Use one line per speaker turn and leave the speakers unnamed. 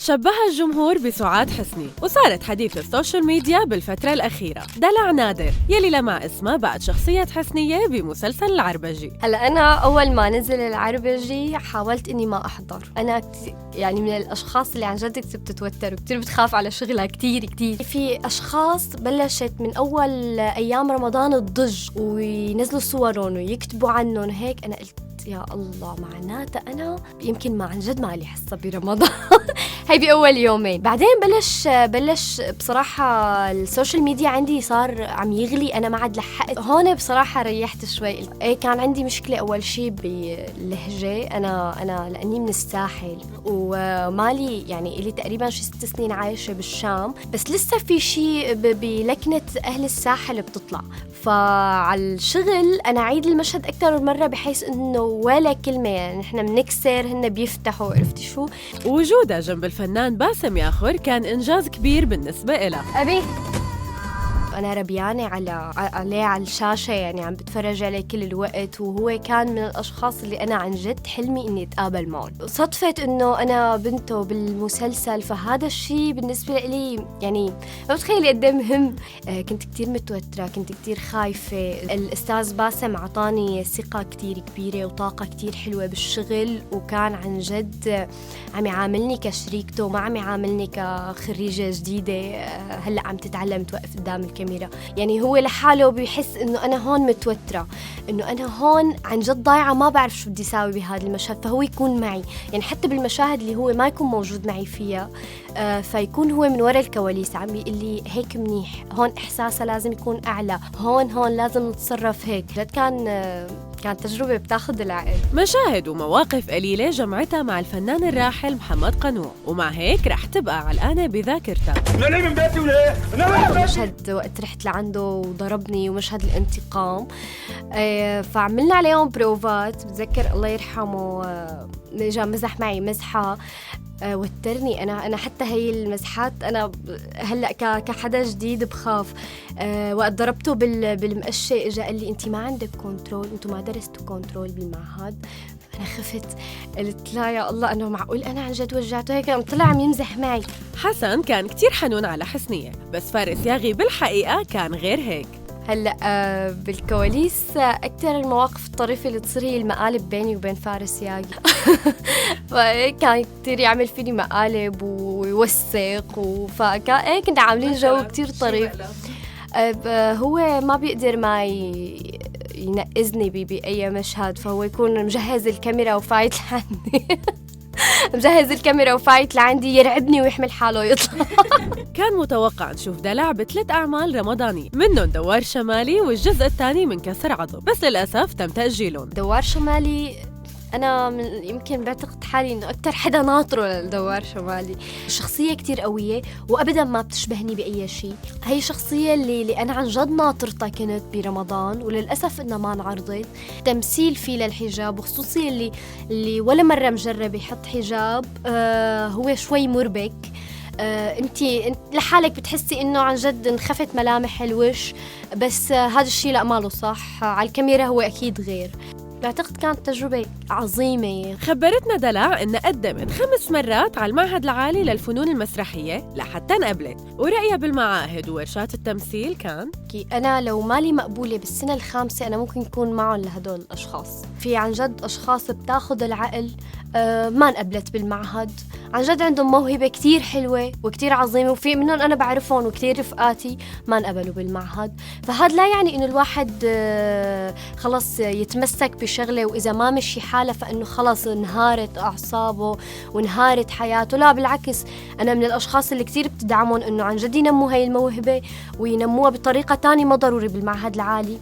شبهها الجمهور بسعاد حسني وصارت حديث السوشيال ميديا بالفترة الأخيرة. دلع نادر يلي لمع اسمها بعد شخصية حسنية بمسلسل العربجي.
هلا أنا أول ما نزل العربجي حاولت إني ما أحضر. أنا يعني من الأشخاص اللي عن جد كتير بتتوتر وكتير بتخاف على شغلها كتير. في أشخاص بلشت من أول أيام رمضان تضج وينزلوا صورهم ويكتبوا عنهم هيك. أنا قلت يا الله، معناتها أنا يمكن ما عن جد ما لي حصة برمضان. هاي بأول يومين. بعدين بلش بصراحة السوشيال ميديا عندي صار عم يغلي. أنا ما عاد لحقت هون بصراحة، ريحت شوي. كان عندي مشكلة أول شيء باللهجة. أنا لأني من الساحل ومالي يعني إلي تقريبا شي 6 سنين عايشة بالشام، بس لسه في شيء بلكنة أهل الساحل بتطلع. فعلى الشغل أنا عيد المشهد أكثر من مرة بحيث إنه ولا كلمة يعني نحن بنكسر هن بيفتحوا. عرفتي شو؟
وجودها جنب الفنان باسم ياخر كان إنجاز كبير بالنسبة إلها.
أبي أنا ربيانة عليه على الشاشة، يعني عم بتفرج عليه كل الوقت، وهو كان من الأشخاص اللي أنا عن جد حلمي إني أتقابل معه. صدفة إنه أنا بنته بالمسلسل، فهذا الشيء بالنسبة لي يعني ما بتخيلي قد ايه مهم. كنت كتير متوترة، كنت كتير خايفة. الأستاذ باسم عطاني ثقة كتير كبيرة وطاقة كتير حلوة بالشغل، وكان عن جد عم يعاملني كشريكته، ما عم يعاملني كخريجة جديدة هلأ عم تتعلم توقف قدام الكاميرا. يعني هو لحاله بيحس إنه أنا هون متوترة، إنه أنا هون عن جد ضايعة، ما بعرف شو بدي ساوي بهذا المشهد، فهو يكون معي. يعني حتى بالمشاهد اللي هو ما يكون موجود معي فيها، فيكون هو من وراء الكواليس عم بيقول لي هيك منيح، هون إحساسه لازم يكون أعلى، هون لازم نتصرف هيك. جد كانت تجربة بتاخد العقل.
مشاهد ومواقف قليلة جمعتها مع الفنان الراحل محمد قنوع، ومع هيك رح تبقى علقانة بذاكرتها.
ليه من بيتي وليه؟
مشهد وقت رحت لعنده وضربني، ومشهد الانتقام. فعملنا عليهم بروفات. بتذكر الله يرحمه جا مزح معي مزحة وترني. أنا حتى هي المزحات أنا هلأ كحدا جديد بخاف. وقت ضربته بالمقشة إجا قال لي أنت ما عندك كنترول، أنتوا ما درستوا كنترول بالمعهد. أنا خفت، قلت لا يا الله، أنا معقول أنا عن جد وجعته هيك؟ قام طلع عم يمزح معي.
حسن كان كتير حنون على حسنية، بس فارس ياغي بالحقيقة كان غير هيك.
هلأ بالكواليس أكثر المواقف الطريفة اللي تصير هي المقالب بيني وبين فارس ياغي. فكان كتير يعمل فيني مقالب ويوثق، فكان كنا عاملين جو كتير طريف. هو ما بيقدر ما ينقذني بأي مشهد، فهو يكون مجهز الكاميرا وفايت لعندي. مجهز الكاميرا وفايت لعندي يرعبني ويحمل حاله يطلع.
كان متوقع نشوف دلع ب3 أعمال رمضانية، منهم دوار شمالي والجزء الثاني من كسر عظم، بس للأسف تم تأجيلهم.
دوار شمالي أنا يمكن بعتقد حالي إنه أكتر حدا ناطره للدوار شمالي. شخصية كتير قوية وأبداً ما بتشبهني بأي شيء. هي شخصية اللي أنا عن جد ناطرتها كنت برمضان، وللأسف إنها ما انعرضت. تمثيل فيه للحجاب، وخصوصي اللي ولا مرة مجرب يحط حجاب. هو شوي مربك. انت لحالك بتحسي انه عن جد انخفت ملامح الوش، بس هذا الشيء لا ماله صح. على الكاميرا هو أكيد غير. بعتقد كانت تجربة عظيمة.
خبرتنا دلع إنها قدمت 5 مرات على المعهد العالي للفنون المسرحية لحتى انقبلت، ورأيها بالمعاهد وورشات التمثيل كان
أنا لو مالي مقبولة بالسنة الخامسة أنا ممكن يكون معهم لهدول الأشخاص. في عن جد أشخاص بتاخد العقل ما انقبلت بالمعهد، عن جد عندهم موهبة كتير حلوة وكتير عظيمة، وفي منهم أنا بعرفهم وكتير رفقاتي ما انقبلوا بالمعهد. فهذا لا يعني إنه الواحد خلاص يتمسك بشغلة وإذا ما مشي حاله فإنه خلاص انهارت أعصابه وانهارت حياته. لا بالعكس، أنا من الأشخاص اللي كتير بتدعمهم إنه عن جد ينموا هاي الموهبة وينموها بطريقة تانية، ما ضروري بالمعهد العالي.